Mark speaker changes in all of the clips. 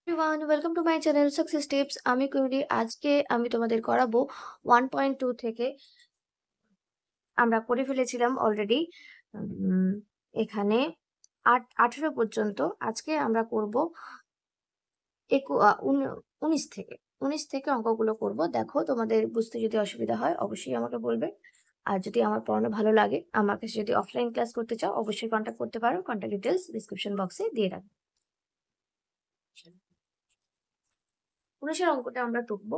Speaker 1: Everyone, welcome to my channel success tips. আমি query. আজকে আমি তোমাদের করাবো 1.2 থেকে। আমরা করে ফেলেছিলাম অলরেডি এখানে 18 পর্যন্ত। আজকে আমরা করব 19 থেকে 19 থেকে অঙ্কগুলো করব। দেখো, তোমাদের বুঝতে যদি অসুবিধা হয় অবশ্যই আমাকে বলবে। আর যদি আমার পড়ানো ভালো লাগে, আমার কাছে যদি অফলাইন ক্লাস করতে চাও অবশ্যই কন্ট্যাক্ট করতে পারো। কন্ট্যাক্ট ডিটেলস ডিসক্রিপশন বক্সে দিয়ে রাখবো। 19 অঙ্কটা আমরা টুকবো।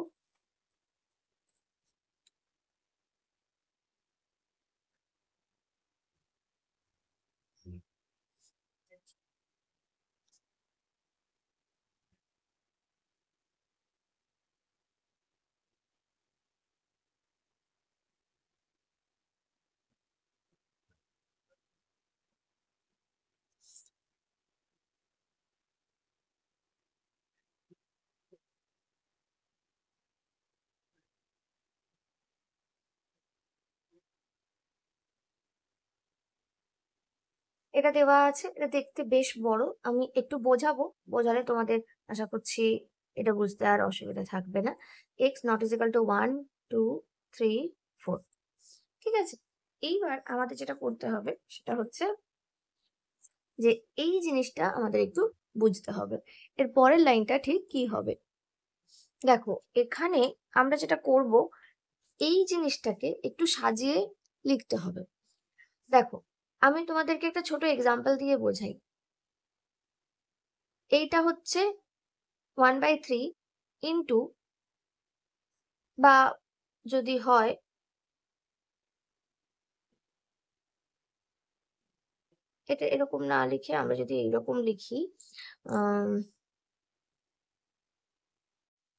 Speaker 1: এটা দেওয়া আছে, এটা দেখতে বেশ বড়। আমি একটু বোঝাবো, বোঝালে তোমাদের আশা করছি এটা বুঝতে আর অসুবিধা থাকবে না। X not is equal to 1, 2, 3, 4। ঠিক আছে, এইবার আমাদের যেটা করতে হবে সেটা হচ্ছে যে এই জিনিসটা আমাদের একটু বুঝতে হবে। এর পরের লাইনটা ঠিক কি হবে। দেখো, এখানে আমরা যেটা করব, এই জিনিসটাকে একটু সাজিয়ে লিখতে হবে। দেখো, আমি তোমাদেরকে একটা ছোট এক্সাম্পল দিয়ে বোঝাই। এইটা হচ্ছে 1/3 ইন্টু, বা যদি হয় এটা এরকম না লিখে আমরা যদি এইরকম লিখি, আম,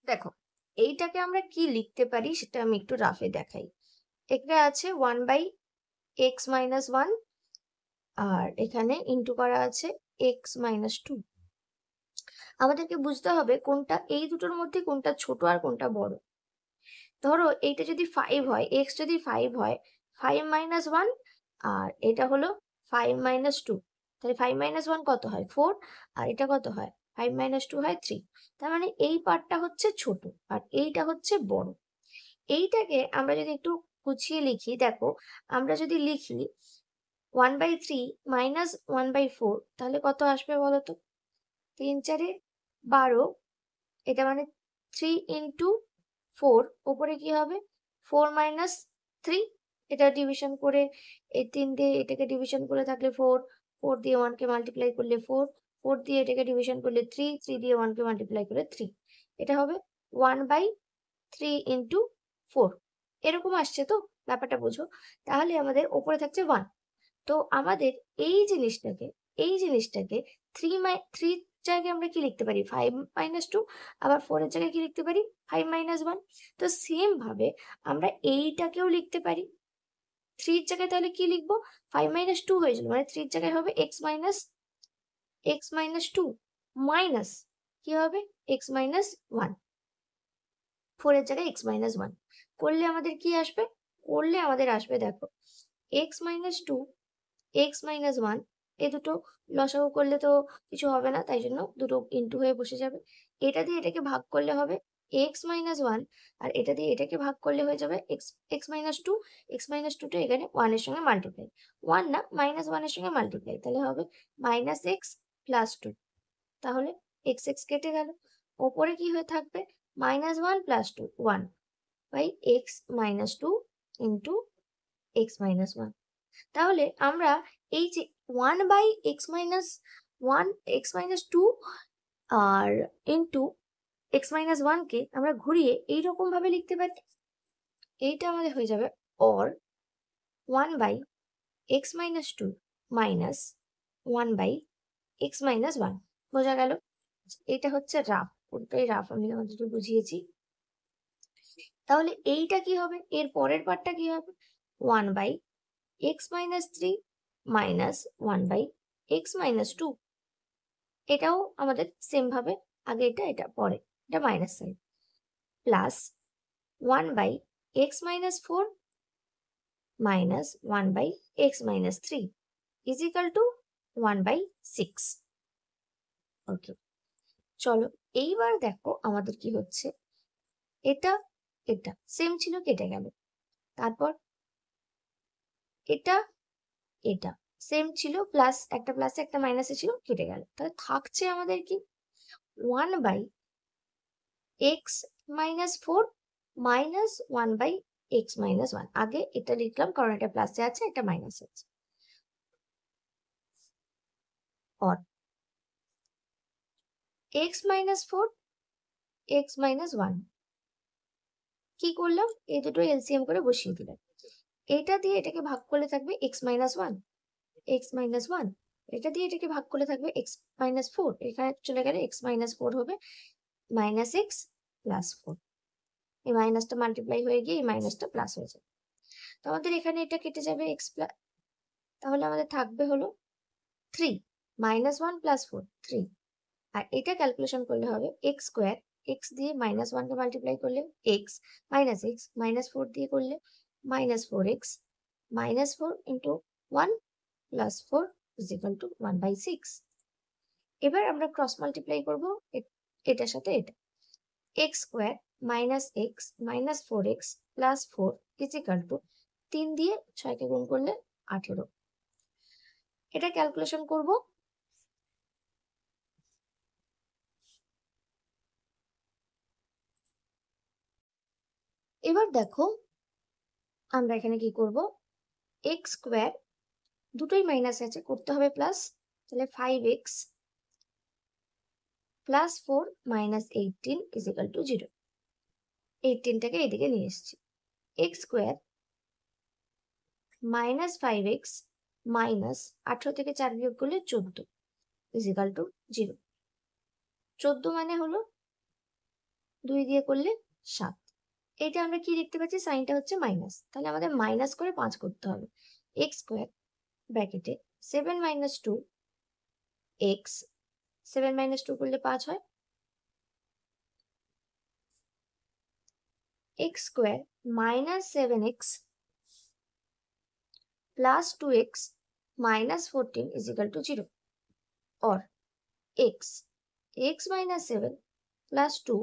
Speaker 1: দেখো, এইটাকে আমরা কি লিখতে পারি সেটা আমি একটু রাফে দেখাই। এখানে আছে 1/x-1, আর এখানে ইন্টু করা আছে x-2। আমাদেরকে বুঝতে হবে কোনটা, এই দুটোর মধ্যে কোনটা ছোট আর কোনটা বড়। ধরো এইটা যদি 5 হয়, এক্স যদি 5 হয়, 5-1, আর এটা হলো 5-2। তাহলে 5-1 কত হয়? 4। আর এটা কত হয়? 5-2 হয় 3। তার মানে এই পার্টটা হচ্ছে ছোট আর এইটা হচ্ছে বড়। এইটাকে আমরা যদি একটু গুছিয়ে লিখি, দেখো, আমরা যদি লিখি 1/3 মাইনাস 1/4, তাহলে কত আসবে বলো তো? 3-4-12। এটা মানে 3 ইন্টু 4, ওপরে কি হবে? 4-3। এটা ডিভিশন করে, এই 3 দিয়ে এটাকে ডিভিশন করে থাকলে 4, 4 দিয়ে 1 কে মাল্টিপ্লাই করলে 4, 4 দিয়ে এটাকে ডিভিশন করলে 3, 3 দিয়ে 1 কে মাল্টিপ্লাই করলে 3। এটা হবে 1/3 ইন্টু 4। এরকম আসছে তো? ব্যাপারটা বুঝো। তাহলে আমাদের ওপরে থাকছে 1। তো আমাদের এই জিনিসটাকে 3 জায়গায় আমরা কি লিখতে পারি? 5-2। আবার 4 এর জায়গায় কি লিখতে পারি? 5-1। তো সেম ভাবে আমরা এইটাকেও লিখতে পারি। 3 এর জায়গায় তাহলে কি লিখবো? 5-2 হয়ে যাবে, মানে 3 এর জায়গায় হবে x-2 মাইনাস কি হবে? x-1। 4 এর জায়গায় x-1 করলে আমাদের কি আসবে? করলে আমাদের আসবে, দেখো, x-2, x-1, এই দুটো লসাগু করলে তো কিছু হবে না, তাই জন্য দুটো ইন্টু হয়ে বসে যাবে। এটা দিয়ে এটাকে ভাগ করলে হবে x-1, আর এটা দিয়ে এটাকে ভাগ করলে হয়ে যাবে x-2। x-2 টা এখানে 1 এর সঙ্গে মাল্টিপ্লাই, 1 না -1 এর সঙ্গে মাল্টিপ্লাই, তাহলে হবে -x+2। তাহলে x কেটে গেল, ওপরে কি হয়ে থাকবে? -1+2, 1/x-2 ইন্টু x-1। তাহলে আমরা এই যে 1/x-1, x-2 আর ইন্টু x-1 কে আমরা ঘুরিয়ে এইরকম ভাবে লিখতে পারি। এইটা আমাদের হয়ে যাবে অর 1/x-2 মাইনাস 1/x-1। বোঝা গেল? এটা হচ্ছে রাফ, পুরোটাই রাফ আমি আমাদের বুঝিয়েছি। তাহলে এইটা কি হবে? এর পরের পার্টটা কি হবে? 1/x-3 minus 1/x-2। এটাও আমাদের সেম ভাবে, আগে এটা, এটা পরে, এটা minus sine, plus 1/x-4 minus 1/x-3 is equal to 1/6। ওকে, চলো এইবার দেখো আমাদের কি হচ্ছে, এটা এটা সেম ছিল, কেটে গেল। তারপর এটা এটা সেম ছিল, প্লাস একটা প্লাসে একটা মাইনাসে ছিল, কেটে গেল। তাহলে থাকছে আমাদের কি 1/x-4 মাইনাস 1/x-1। আগে এটা লিখলাম কারণ এটা প্লাসে আছে, এটা মাইনাসে আছে। और x-4 x-1 কি করলাম, এই দুটো এলসিএম করে বসিয়ে দিলাম। এটা দিয়ে এটাকে ভাগ করলে থাকবে x-1 x-1, এটা দিয়ে এটাকে ভাগ করলে থাকবে x-4, এখানে চলে গেলে x-4 হবে -x+4। এই মাইনাসটা মাল্টিপ্লাই হয়ে গিয়ে এই মাইনাসটা প্লাস হয়ে যাবে। তো আমাদের এখানে এটা কেটে যাবে x প্লাস, তাহলে আমাদের থাকবে হলো 3 -1 + 4 3। আর এটা ক্যালকুলেশন করলে হবে x², x দিয়ে -1 কে মাল্টিপ্লাই করলে x, -x, -4 দিয়ে করলে -4x, -4 × 1 + 4 = 1/6। এবার আমরা ক্রস মাল্টিপ্লাই করব এটার সাথে এটা। x² - x - 4x + 4 = 3 দিয়ে 6 কে গুণ করলে 18। এটা ক্যালকুলেশন করব। এবার দেখো আমরা এখানে কি করব, x² দুটোই মাইনাস আছে, করতে হবে প্লাস। তাহলে 5x + 4 - 18 = 0। 18টাকে এদিকে নিয়ে এসেছি। x² - 5x - 18 থেকে 4 বিয়োগ করলে 14 = 0। 14 মানে হলো 2 দিয়ে করলে 7। এটা আমরা কি দেখতে পাচ্ছি, সাইনটা হচ্ছে মাইনাস, তাহলে আমাদের মাইনাস করে 5 করতে হবে। x² ব্র্যাকেটে 7 - 2 x, 7 - 2 করলে 5 হয়। x² - 7x + 2x - 14 = 0। और x - 7 + 2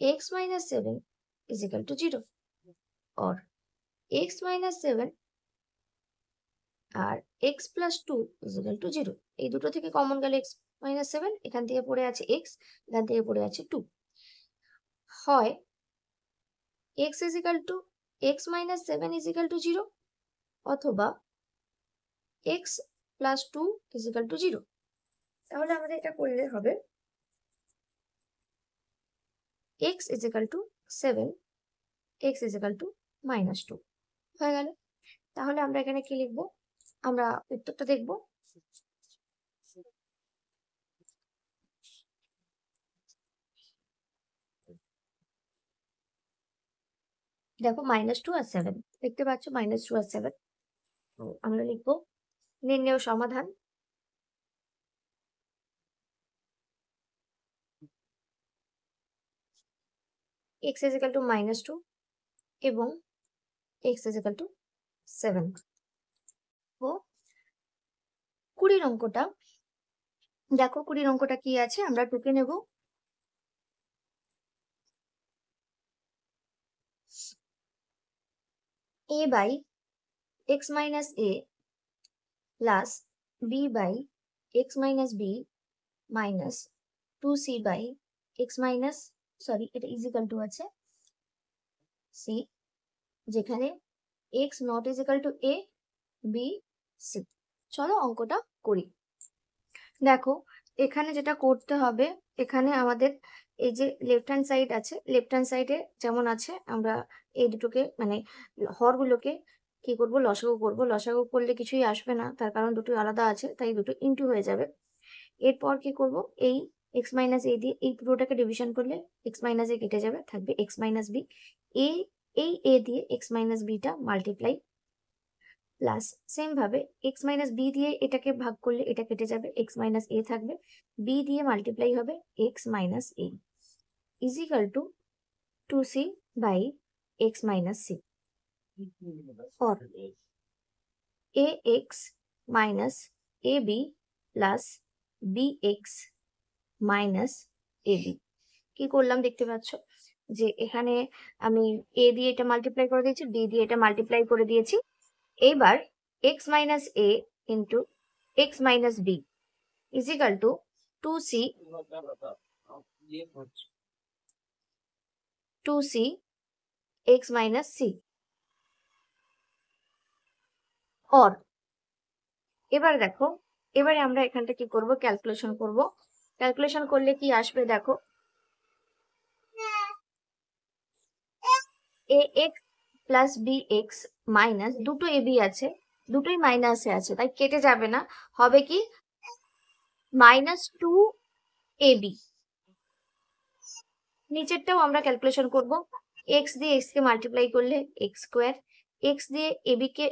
Speaker 1: x - 7 = 0। और x - 7 আর x + 2 = 0। এই দুটো থেকে কমন গেলে x - 7, এখান থেকে পড়ে আছে x, এখান থেকে পড়ে আছে 2। হয় x = x - 7 = 0, অথবা x + 2 = 0। তাহলে আমাদের এটা করলে হবে x = 7, x = -2 হয়ে গেল। তাহলে আমরা এখানে কি লিখব, আমরা উত্তরটা দেখব। দেখো -2 আর 7 দেখতে পাচ্ছ, -2 আর 7। তো আমরা লিখব নির্ণেয় সমাধান। x = -2 এবং x = 7। তো 20 অঙ্কটা দেখো, 20 অঙ্কটা কি আছে আমরা টুকে নেব। a/x - a plus b/x - b minus 2c/x minus, sorry এটা ইজিক্যাল টু আছে c, যেখানে x not equal to a, b, c। চলো অঙ্কটা করি। দেখো এখানে যেটা করতে হবে, এখানে আমাদের এই যে লেফট হ্যান্ড সাইড আছে, লেফট হ্যান্ড সাইডে যেমন আছে, আমরা এই দুটোকে মানে হরগুলোকে কি করব, লসাগু করব। লসাগু করলে কিছুই আসবে না, তার কারণ দুটো আলাদা আছে, তাই দুটো ইনটু হয়ে যাবে। এরপর কি করব, এই x - a দিয়ে এই পুরোটাকে ডিভিশন করলে x - a কেটে যাবে, থাকবে x - b। এই a দিয়ে x - b টা মাল্টিপ্লাই, প্লাস সেম ভাবে x - b দিয়ে এটাকে ভাগ করলে এটা কেটে যাবে, x - a থাকবে, b দিয়ে মাল্টিপ্লাই হবে x - a equal to 2c/x - c। और ax - ab plus bx minus a b. কি করলাম দেখতে পাচ্ছ যে এখানে আমি এ দিয়ে এটা মাল্টিপ্লাই করে দিয়েছি, বি দিয়ে এটা মাল্টিপ্লাই করে দিয়েছি। এইবার x minus a into x minus b is equal to 2c 2c x minus c. Or এবার দেখো, এবারে আমরা এখানটা কি করব, ক্যালকুলেশন করব। ক্যালকুলেশন করলে কি আসবে দেখো, a x plus b x minus, দুটো এ বি আছে, দুটোই মাইনাসে আছে তাই কেটে যাবে না, হবে কি মাইনাস 2ab। নিচেরটাও আমরা ক্যালকুলেশন করব। এক্স দিয়ে এক্স কে মাল্টিপ্লাই করলে এক্স স্কোয়ার, এক্স দিয়ে এবি কে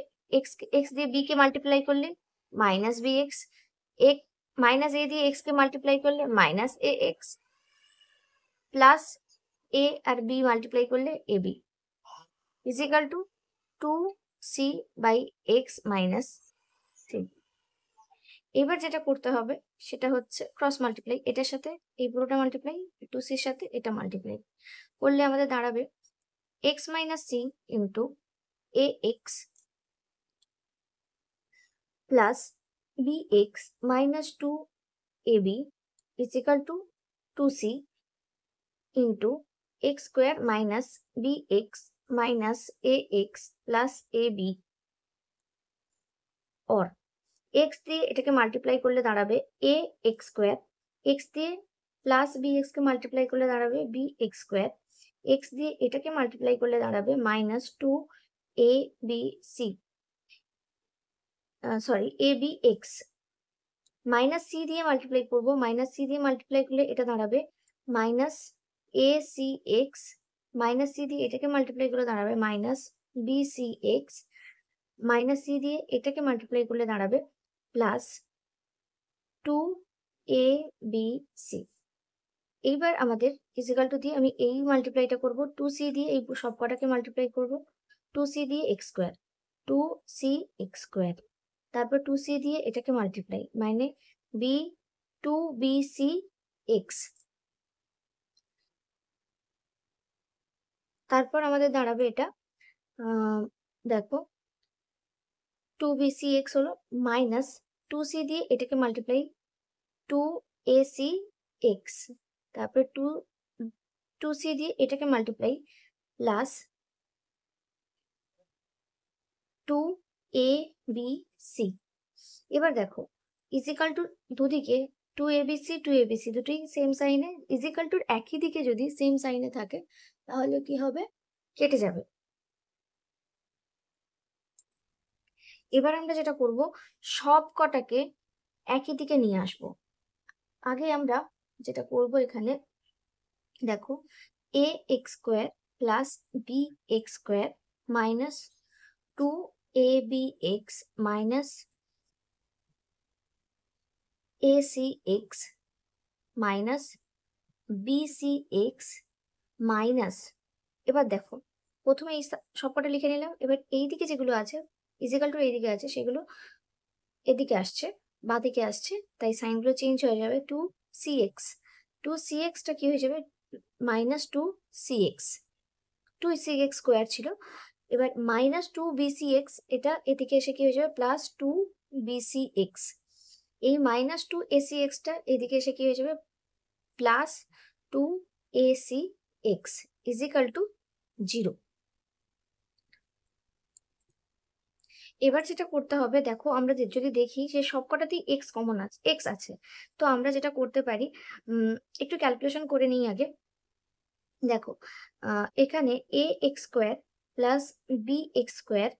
Speaker 1: এক্স দিয়ে বি কে মাল্টিপ্লাই করলে minus b x, minus a দিয়ে এক্স কে মাল্টিপ্লাই করলে minus a x, plus a আর বি মাল্টিপ্লাই করলে a b is equal to 2c by x minus c. এবার যেটা করতে হবে সেটা হচ্ছে ক্রস মাল্টিপ্লাই, এটার সাথে এই পুরোটা মাল্টিপ্লাই, 2c-র সাথে এটা মাল্টিপ্লাই করলে আমাদের দাঁড়াবে x minus c into a x plus b x minus 2ab equal to 2c into x square minus b x minus a x plus a b. Or x দিয়ে এটাকে মাল্টিপ্লাই করলে দাঁড়াবে a x square, x দিয়ে plus b x কে multiply করলে দাঁড়াবে B x square, x দিয়ে এটাকে মাল্টিপ্লাই করলে দাঁড়াবে minus 2abc, sorry a b x. Minus c দিয়ে মাল্টিপ্লাই করবো, মাইনাস সি দিয়ে মাল্টিপ্লাই করলে এটা দাঁড়াবে minus a c x, minus c দিয়ে এটাকে মাল্টিপ্লাই করলে দাঁড়াবে minus b c x, minus c দিয়ে এটাকে মাল্টিপ্লাই করলে দাঁড়াবে প্লাস 2abc। এইবার আমাদের ইজিক্যাল টু দিয়ে আমি এই মাল্টিপ্লাইটা করবো, 2c দিয়ে এই সব কটাকে মাল্টিপ্লাই করবো, 2c দিয়ে x square, 2c x square, তারপর 2c দিয়ে এটাকে মাল্টিপ্লাই মানে বি 2bc এক্স, তারপর আমাদের দাঁড়াবে এটা দেখো 2bc এক্স হলো মাইনাস 2c দিয়ে এটাকে মাল্টিপ্লাই 2ac এক্স, তারপর 2c দিয়ে এটাকে মাল্টিপ্লাই প্লাস 2abc। এবার দেখো ইজিক্যাল টু দুদিকে 2abc দুটোই সেম সাইনে, ইজিক্যাল টুর একই দিকে যদি সেম সাইনে থাকে তাহলে কি হবে, কেটে যাবে। এবার আমরা যেটা করব সব কটাকে একই দিকে নিয়ে আসব। আগে আমরা যেটা করব এখানে দেখো a x square plus b x square minus 2abx minus acx minus bcx minus, এবার দেখো প্রথমে এই সবকটা লিখে নিলাম, এবার এই দিকে যেগুলো আছে ইজিক্যাল টু এই দিকে আছে সেগুলো এদিকে আসছে, বাঁদিকে আসছে, তাই সাইনগুলো চেঞ্জ হয়ে যাবে, 2cx, 2cxটা কি হয়ে যাবে মাইনাস 2cx, 2cx স্কোয়ার ছিল, এবার মাইনাস 2bcx এটা এদিকে এসে কি হয়ে যাবে প্লাস 2bcx, এই মাইনাস 2acxটা এদিকে এসে কি হয়ে যাবে প্লাস 2acx ইজিক্যাল টু 0। এবার যেটা করতে হবে দেখো আমরা যদি দেখি যে সবকটাতেই এক্স কমন আছে, এক্স আছে, তো আমরা যেটা করতে পারি একটু ক্যালকুলেশন করে নিই আগে। দেখো এখানে a x square plus b x square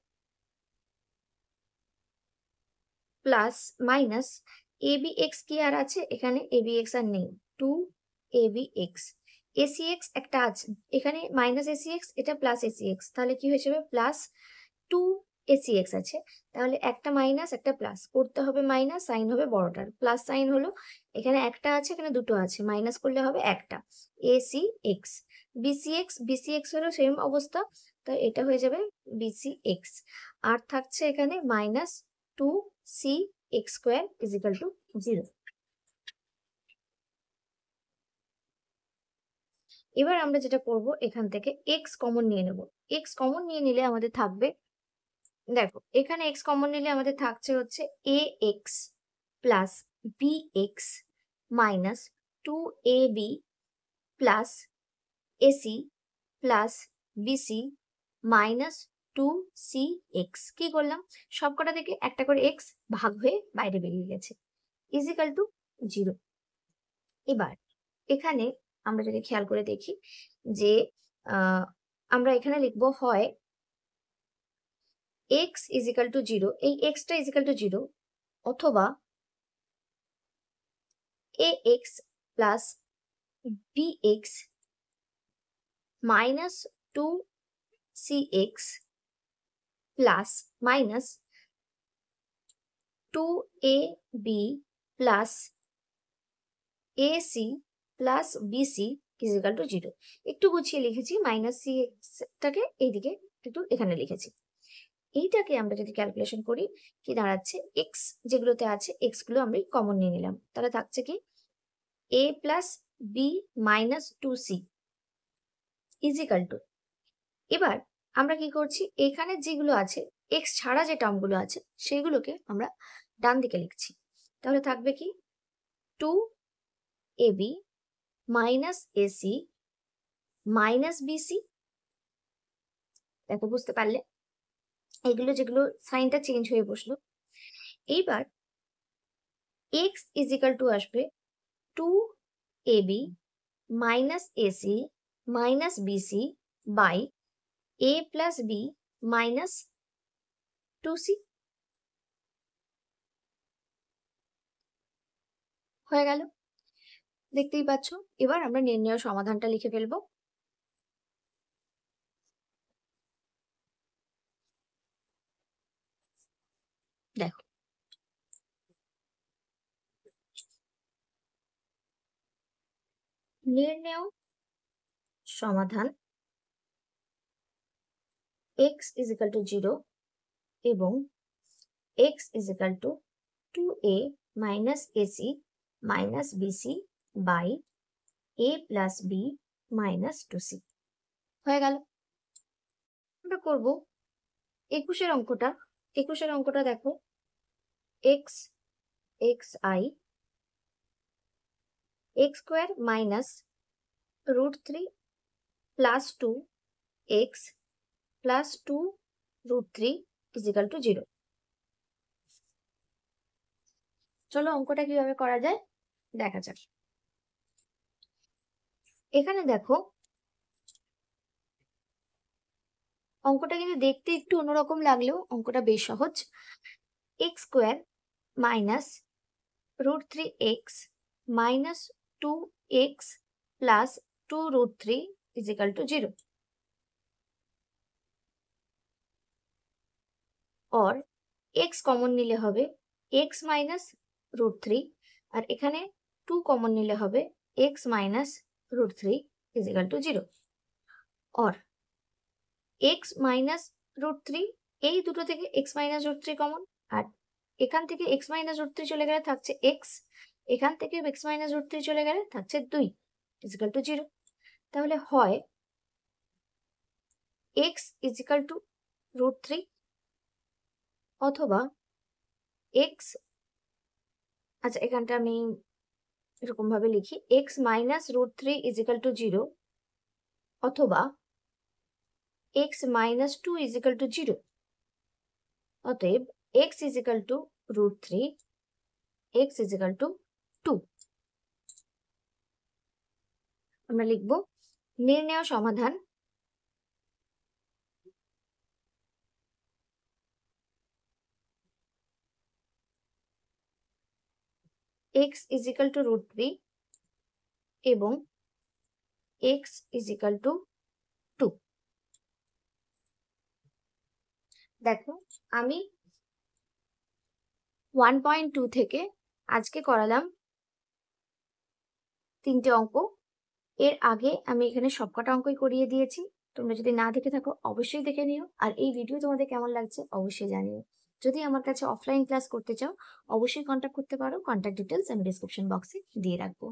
Speaker 1: plus minus a b x কি আর আছে, এখানে এ বি এক্স আর নেই, 2abx, acx একটা আছে এখানে মাইনাস acx, এটা প্লাস acx, তাহলে কি হয়ে যাবে প্লাস 2acx আছে, তাহলে একটা মাইনাস একটা প্লাস করতে হবে, মাইনাস সাইন হবে বড়টার, প্লাস সাইন হলো এখানে একটা আছে এখানে দুটো আছে, মাইনাস করলে হবে একটা acx, bcx হলো সেম অবস্থা, তো এটা হয়ে যাবে bcx, আর থাকছে এখানে minus 2cx square is equal to 0। এবার আমরা যেটা করব, এখান থেকে এক্স কমন নিয়ে নেব। এক্স কমন নিয়ে নিলে আমাদের থাকবে, দেখো এখানে এক্স কমন নিলে আমাদের থাকছে হচ্ছে a x plus b x minus 2ab plus ac plus bc minus 2cx। কি করলাম, সবকটা থেকে একটা করে এক্স ভাগ হয়ে বাইরে বেরিয়ে গেছে, ইজিক্যাল টু 0। এবার এখানে আমরা যদি খেয়াল করে দেখি যে আমরা এখানে লিখবো হয় এক্স ইজিক্যাল টু 0, এই এক্সটা ইজিক্যাল টু 0, অথবা a x plus b x minus 2cx plus minus 2ab plus ac plus bc is equal to 0। একটু গুছিয়ে লিখেছি, মাইনাস সি এক্সটাকে এইদিকে একটু এখানে লিখেছি। এইটাকে আমরা যদি ক্যালকুলেশন করি কি দাঁড়াচ্ছে, এক্স যেগুলোতে আছে এক্স গুলো আমরা কমন নিয়ে নিলাম, তাহলে থাকছে কি a plus b minus 2c equal to, এবার আমরা কি করছি, এখানে যেগুলো আছে এক্স ছাড়া যে টার্মগুলো আছে সেগুলোকে আমরা ডান দিকে লিখছি। তাহলে থাকবে কি 2ab minus a c minus BC. দেখো বুঝতে পারলে, এগুলো যেগুলো সাইনটা চেঞ্জ হয়ে বসলো। এইবার এক্স ইজিক্যাল টু আসবে 2ab minus a c minus b c by a plus b minus 2c। হয়ে গেল, দেখতেই পাচ্ছ। এবার আমরা নির্ণয় সমাধানটা লিখে ফেলবো। দেখো নির্ণয় সমাধান x ইজিক্যাল টু 0 এবং x equal to 2a minus a c minus b c by a plus b minus 2c। হয়ে গেল। আমরা করব 21-এর অঙ্কটা। 21-এর অঙ্কটা দেখো, x xi x square minus √3 plus 2x plus 2√3 equal to 0। চলো অঙ্কটা কিভাবে করা যায় দেখা যাক। এখানে দেখো অঙ্কটা কিন্তু দেখতে একটু অন্যরকম লাগলেও অঙ্কটা বেশ সহজ। x square minus √3x minus 2x plus 2√3 equal to 0। और x কমন নিলে হবে x মাইনাস √3, আর এখানে 2 কমন নিলে হবে x মাইনাস √3 ইজিক্যাল টু 0। और x মাইনাস √3, এই দুটো থেকে x মাইনাস √3 কমন, আর এখান থেকে x মাইনাস √3 চলে গেলে থাকছে x, এখান থেকে x মাইনাস √3 চলে গেলে থাকছে 2 ইজিক্যাল টু 0। তাহলে হয় x ইজিক্যাল টু √3 অথবা x, আচ্ছা এখানটা আমি এরকম ভাবে লিখি, x মাইনাস √3 ইজিক্যাল টু 0 অথবা x মাইনাস 2 ইজিক্যাল টু 0। অতএব x equal to √3, x equal to 2। আমরা লিখব নির্ণয় সমাধান x ইজিক্যাল টু √3 এবং x ইজিক্যাল টু 2। দেখো আমি 1.2 থেকে আজকে করালাম 3টে অঙ্ক। এর আগে আমি এখানে সবকটা অঙ্কই করিয়ে দিয়েছি, তোমরা যদি না দেখে থাকো অবশ্যই দেখে নিও। আর এই ভিডিও তোমাদের কেমন লাগছে অবশ্যই জানিও। যদি আমার কাছে অফলাইন ক্লাস করতে চাও অবশ্যই কন্ট্যাক্ট করতে পারো, কন্ট্যাক্ট ডিটেলস আমি ডিসক্রিপশন বক্সে দিয়ে রাখবো।